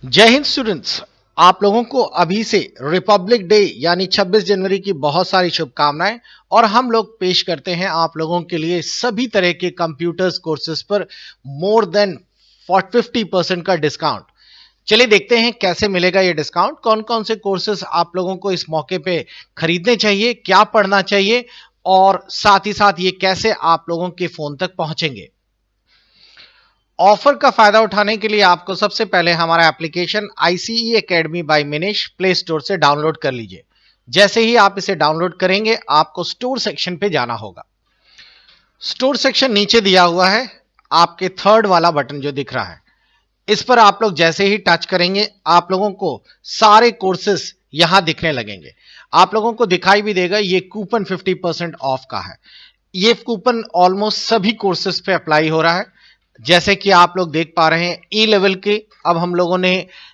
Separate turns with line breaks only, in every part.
जय हिंद स्टूडेंट्स। आप लोगों को अभी से रिपब्लिक डे यानी 26 जनवरी की बहुत सारी शुभकामनाएं। और हम लोग पेश करते हैं आप लोगों के लिए सभी तरह के कंप्यूटर्स कोर्सेज पर मोर देन 50% का डिस्काउंट। चलिए देखते हैं कैसे मिलेगा ये डिस्काउंट, कौन कौन से कोर्सेज आप लोगों को इस मौके पे खरीदने चाहिए, क्या पढ़ना चाहिए और साथ ही साथ ये कैसे आप लोगों के फोन तक पहुंचेंगे। ऑफर का फायदा उठाने के लिए आपको सबसे पहले हमारा एप्लीकेशन आईसीई एकेडमी बाय मिनिश प्ले स्टोर से डाउनलोड कर लीजिए। जैसे ही आप इसे डाउनलोड करेंगे आपको स्टोर सेक्शन पे जाना होगा। स्टोर सेक्शन नीचे दिया हुआ है, आपके थर्ड वाला बटन जो दिख रहा है इस पर आप लोग जैसे ही टच करेंगे आप लोगों को सारे कोर्सेस यहां दिखने लगेंगे। आप लोगों को दिखाई भी देगा ये कूपन 50% ऑफ का है। ये कूपन ऑलमोस्ट सभी कोर्सेज पे अप्लाई हो रहा है। जैसे कि आप लोग देख पा रहे हैं ई लेवल के अब हम लोगों ने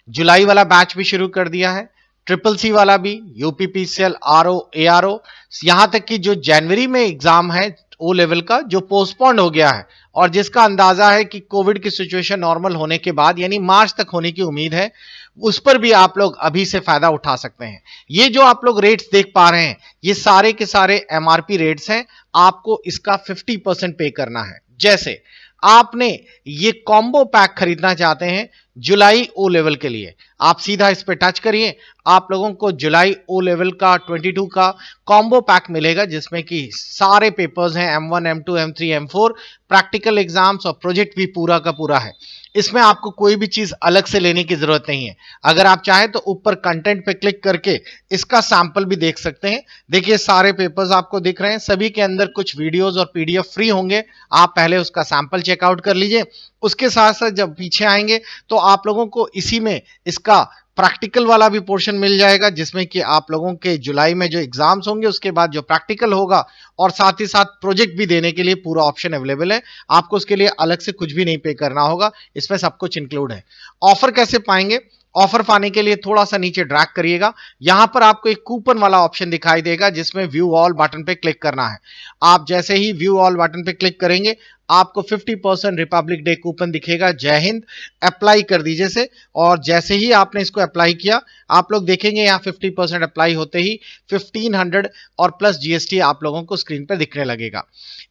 जुलाई वाला बैच भी शुरू कर दिया है, ट्रिपल सी वाला भी, यूपीपीसीएल, आरओ, एआरओ, यहां तक कि जो जनवरी में एग्जाम है ओ लेवल का जो पोस्टपोन्ड हो गया है और जिसका अंदाजा है कि कोविड की सिचुएशन नॉर्मल होने के बाद यानी मार्च तक होने की उम्मीद है, उस पर भी आप लोग अभी से फायदा उठा सकते हैं। ये जो आप लोग रेट्स देख पा रहे हैं ये सारे के सारे एमआरपी रेट्स हैं, आपको इसका 50% पे करना है। जैसे आपने ये कॉम्बो पैक खरीदना चाहते हैं जुलाई ओ लेवल के लिए, आप सीधा इस पे टच करिए, आप लोगों को जुलाई ओ लेवल का 22 का कॉम्बो पैक मिलेगा जिसमें कि सारे पेपर्स हैं M1 M2 M3 M4, practical exams और प्रोजेक्ट भी पूरा का पूरा है। इसमें आपको कोई भी चीज अलग से लेने की जरूरत नहीं है। अगर आप चाहें तो ऊपर कंटेंट पे क्लिक करके इसका सैंपल भी देख सकते हैं। देखिए सारे पेपर्स आपको दिख रहे हैं, सभी के अंदर कुछ वीडियोस और पीडीएफ फ्री होंगे, आप पहले उसका सैंपल चेकआउट कर लीजिए। उसके साथ साथ जब पीछे आएंगे तो आप लोगों को इसी में इसका प्रैक्टिकल वाला भी पोर्शन मिल जाएगा जिसमें कि आप लोगों के जुलाई में जो एग्जाम्स होंगे उसके बाद जो प्रैक्टिकल होगा और साथ ही साथ प्रोजेक्ट भी देने के लिए पूरा ऑप्शन अवेलेबल है। आपको उसके लिए अलग से कुछ भी नहीं पे करना होगा, इसमें सब कुछ इंक्लूड है। ऑफर कैसे पाएंगे? ऑफर पाने के लिए थोड़ा सा नीचे ड्रैग करिएगा, यहां पर आपको एक कूपन वाला ऑप्शन दिखाई देगा जिसमें व्यू ऑल बटन पे क्लिक करना है। आप जैसे ही व्यू ऑल बटन पे क्लिक करेंगे आपको 50% रिपब्लिक डे कूपन दिखेगा, जय हिंद, अप्लाई कर दीजिए से। और जैसे ही आपने इसको अप्लाई किया आप लोग देखेंगे यहाँ 50% अप्लाई होते ही 1500 और प्लस जीएसटी आप लोगों को स्क्रीन पर दिखने लगेगा।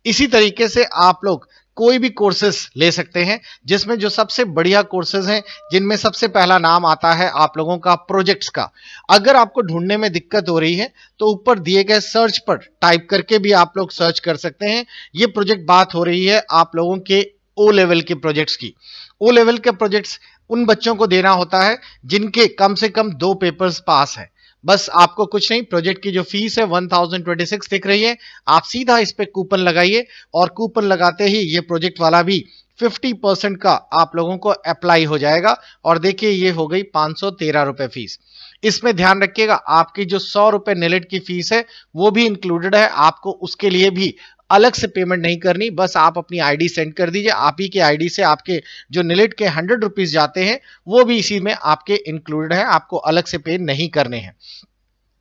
इसी तरीके से आप लोग कोई भी कोर्सेज ले सकते हैं जिसमें जो सबसे बढ़िया कोर्सेज हैं जिनमें सबसे पहला नाम आता है आप लोगों का प्रोजेक्ट्स का। अगर आपको ढूंढने में दिक्कत हो रही है तो ऊपर दिए गए सर्च पर टाइप करके भी आप लोग सर्च कर सकते हैं। ये प्रोजेक्ट बात हो रही है आप लोगों के ओ लेवल के प्रोजेक्ट्स की। ओ लेवल के प्रोजेक्ट्स उन बच्चों को देना होता है जिनके कम से कम 2 पेपर्स पास है। बस आपको कुछ नहीं, प्रोजेक्ट की जो फीस है 1026 दिख रही है, आप सीधा इस पे कूपन लगाइए और कूपन लगाते ही ये प्रोजेक्ट वाला भी 50% का आप लोगों को अप्लाई हो जाएगा। और देखिए ये हो गई 513 रुपए फीस। इसमें ध्यान रखिएगा आपकी जो 100 रुपए नेलेट की फीस है वो भी इंक्लूडेड है, आपको उसके लिए भी अलग से पेमेंट नहीं करनी, बस आप अपनी आईडी सेंड कर दीजिए, आप ही के आईडी से आपके जो नेलेट के 100 रुपीज जाते हैं वो भी इसी में आपके इंक्लूडेड है, आपको अलग से पे नहीं करने हैं।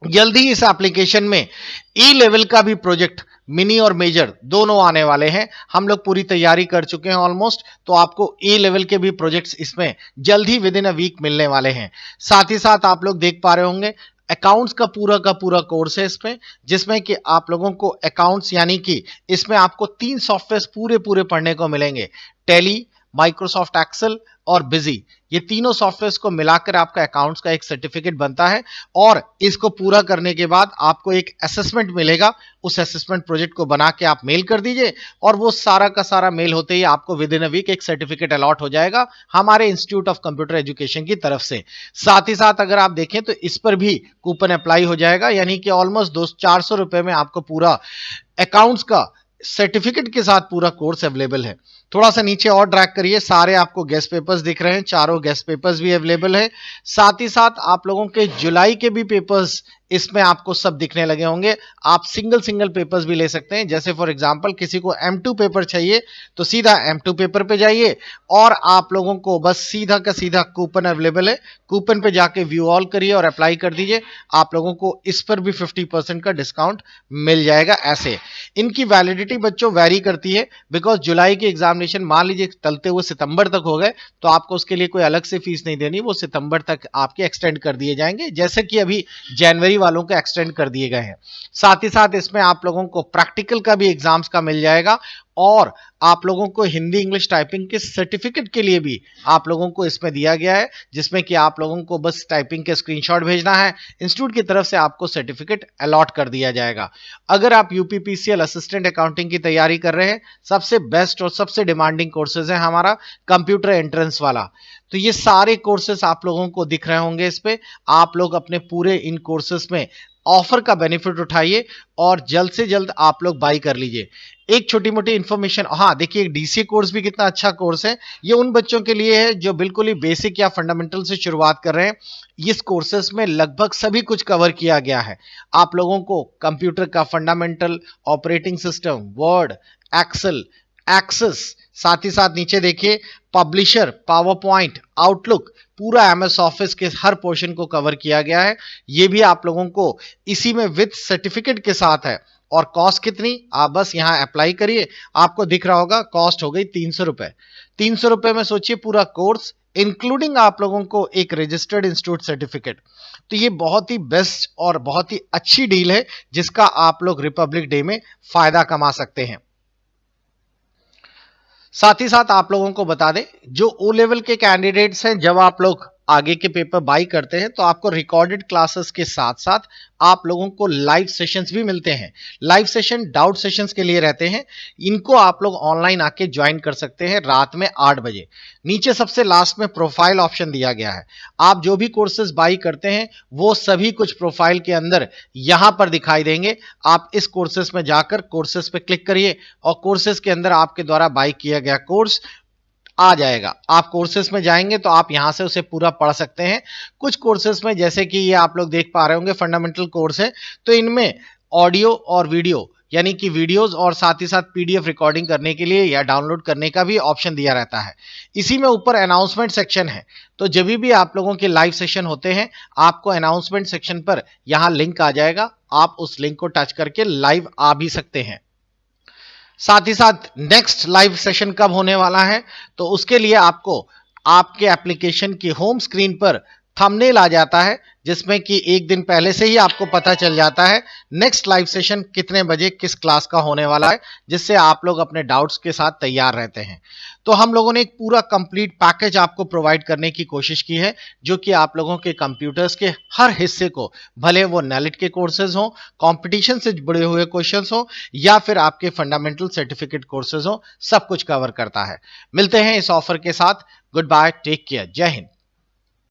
जल्दी इस एप्लीकेशन में ई लेवल का भी प्रोजेक्ट मिनी और मेजर दोनों आने वाले हैं, हम लोग पूरी तैयारी कर चुके हैं ऑलमोस्ट, तो आपको ए लेवल के भी प्रोजेक्ट्स इसमें जल्द ही विद इन अ वीक मिलने वाले हैं। साथ ही साथ आप लोग देख पा रहे होंगे अकाउंट्स का पूरा कोर्स है इसमें, जिसमें कि आप लोगों को अकाउंट्स यानी कि इसमें आपको 3 सॉफ्टवेयर पूरे पूरे पढ़ने को मिलेंगे, टैली, माइक्रोसॉफ्ट एक्सेल और बिजी। ये तीनों सॉफ्टवेयर को मिलाकर आपका अकाउंट्स का एक सर्टिफिकेट बनता है और इसको पूरा करने के बाद आपको एक असेसमेंट मिलेगा। उस असेसमेंट प्रोजेक्ट को बना के आप मेल कर दीजिए और वो सारा का सारा मेल होते ही आपको विद इन अ वीक एक सर्टिफिकेट अलॉट हो जाएगा हमारे इंस्टीट्यूट ऑफ कंप्यूटर एजुकेशन की तरफ से। साथ ही साथ अगर आप देखें तो इस पर भी कूपन अप्लाई हो जाएगा, यानी कि ऑलमोस्ट 400 रुपए में आपको पूरा अकाउंट्स का सर्टिफिकेट के साथ पूरा कोर्स अवेलेबल है। थोड़ा सा नीचे और ड्रैग करिए, सारे आपको गेस्ट पेपर्स दिख रहे हैं, चारों गेस्ट पेपर्स भी अवेलेबल है। साथ ही साथ आप लोगों के जुलाई के भी पेपर्स इसमें आपको सब दिखने लगे होंगे। आप सिंगल सिंगल पेपर्स भी ले सकते हैं, जैसे फॉर एग्जांपल किसी को M2 पेपर चाहिए तो सीधा M2 पेपर पे जाइए और आप लोगों को बस सीधा का सीधा कूपन अवेलेबल है, कूपन पे जाके व्यू ऑल करिए और अप्लाई कर दीजिए, आप लोगों को इस पर भी 50% का डिस्काउंट मिल जाएगा। ऐसे इनकी वैलिडिटी बच्चों वेरी करती है बिकॉज जुलाई की एग्जामिनेशन एग्जामिनेशन मान लीजिए चलते हुए सितंबर तक हो गए तो आपको उसके लिए कोई अलग से फीस नहीं देनी, वो सितंबर तक आपके एक्सटेंड कर दिए जाएंगे, जैसे कि अभी जनवरी वालों को एक्सटेंड कर दिए गए हैं। साथ ही साथ इसमें आप लोगों को प्रैक्टिकल का भी एग्जाम्स का मिल जाएगा और आप लोगों को हिंदी इंग्लिश टाइपिंग के सर्टिफिकेट के लिए भी आप लोगों को इसमें दिया गया है, जिसमें कि आप लोगों को बस टाइपिंग के स्क्रीनशॉट भेजना है, इंस्टीट्यूट की तरफ से आपको सर्टिफिकेट अलॉट कर दिया जाएगा। अगर आप यूपीपीसीएल असिस्टेंट अकाउंटिंग की तैयारी कर रहे हैं, सबसे बेस्ट और सबसे डिमांडिंग कोर्सेज है हमारा कंप्यूटर एंट्रेंस वाला। तो ये सारे कोर्सेज आप लोगों को दिख रहे होंगे इस पे, आप लोग अपने पूरे इन कोर्सेज में ऑफर का बेनिफिट उठाइए और जल्द से जल्द आप लोग बाई कर लीजिए। एक छोटी मोटी इंफॉर्मेशन, हाँ देखिए डीसीए कोर्स भी कितना अच्छा कोर्स है, ये उन बच्चों के लिए है जो बिल्कुल ही बेसिक या फंडामेंटल से शुरुआत कर रहे हैं। इस कोर्सेस में लगभग सभी कुछ कवर किया गया है। आप लोगों को कंप्यूटर का fundamental, operating system, Word, Excel, Access, साथ ही साथ नीचे देखिए पब्लिशर, पावर पॉइंट, आउटलुक, पूरा एमएस ऑफिस के हर पोर्शन को कवर किया गया है। ये भी आप लोगों को इसी में विद सर्टिफिकेट के साथ है। और कॉस्ट कितनी, आप बस यहां अप्लाई करिए, आपको दिख रहा होगा कॉस्ट हो गई 300 रुपए। 300 रुपए में सोचिए पूरा कोर्स, इंक्लूडिंग आप लोगों को एक रजिस्टर्ड इंस्टीट्यूट सर्टिफिकेट। तो ये बहुत ही बेस्ट और बहुत ही अच्छी डील है जिसका आप लोग रिपब्लिक डे में फायदा कमा सकते हैं। साथ ही साथ आप लोगों को बता दें, जो ओ लेवल के कैंडिडेट्स हैं, जब आप लोग आगे के पेपर बाई करते हैं तो आपको रिकॉर्डेड क्लासेस के साथ साथ आप लोगों को लाइव सेशंस भी मिलते हैं। लाइव सेशन डाउट सेशंस के लिए रहते हैं, इनको आप लोग ऑनलाइन आके ज्वाइन कर सकते हैं रात में 8 बजे। नीचे सबसे लास्ट में प्रोफाइल ऑप्शन दिया गया है, आप जो भी कोर्सेज बाई करते हैं वो सभी कुछ प्रोफाइल के अंदर यहां पर दिखाई देंगे। आप इस कोर्सेज में जाकर कोर्सेज पे क्लिक करिए और कोर्सेज के अंदर आपके द्वारा बाई किया गया कोर्स आ जाएगा। आप कोर्सेज में जाएंगे तो आप यहां से उसे पूरा पढ़ सकते हैं। कुछ कोर्सेज में जैसे कि ये आप लोग देख पा रहे होंगे फंडामेंटल कोर्स है, तो इनमें ऑडियो और वीडियो यानी कि वीडियोस और साथ ही साथ पीडीएफ रिकॉर्डिंग करने के लिए या डाउनलोड करने का भी ऑप्शन दिया रहता है। इसी में ऊपर अनाउंसमेंट सेक्शन है, तो जब भी आप लोगों के लाइव सेशन होते हैं आपको अनाउंसमेंट सेक्शन पर यहां लिंक आ जाएगा, आप उस लिंक को टच करके लाइव आ भी सकते हैं। साथ ही साथ नेक्स्ट लाइव सेशन कब होने वाला है, तो उसके लिए आपको आपके एप्लीकेशन की होम स्क्रीन पर थंबनेल आ जाता है, जिसमें कि एक दिन पहले से ही आपको पता चल जाता है नेक्स्ट लाइव सेशन कितने बजे किस क्लास का होने वाला है, जिससे आप लोग अपने डाउट्स के साथ तैयार रहते हैं। तो हम लोगों ने एक पूरा कंप्लीट पैकेज आपको प्रोवाइड करने की कोशिश की है, जो कि आप लोगों के कंप्यूटर्स के हर हिस्से को, भले वो नेलिट के कोर्सेज हों, कंपटीशन से जुड़े हुए क्वेश्चंस हों या फिर आपके फंडामेंटल सर्टिफिकेट कोर्सेज हों, सब कुछ कवर करता है। मिलते हैं इस ऑफर के साथ। गुड बाय, टेक केयर, जय हिंद।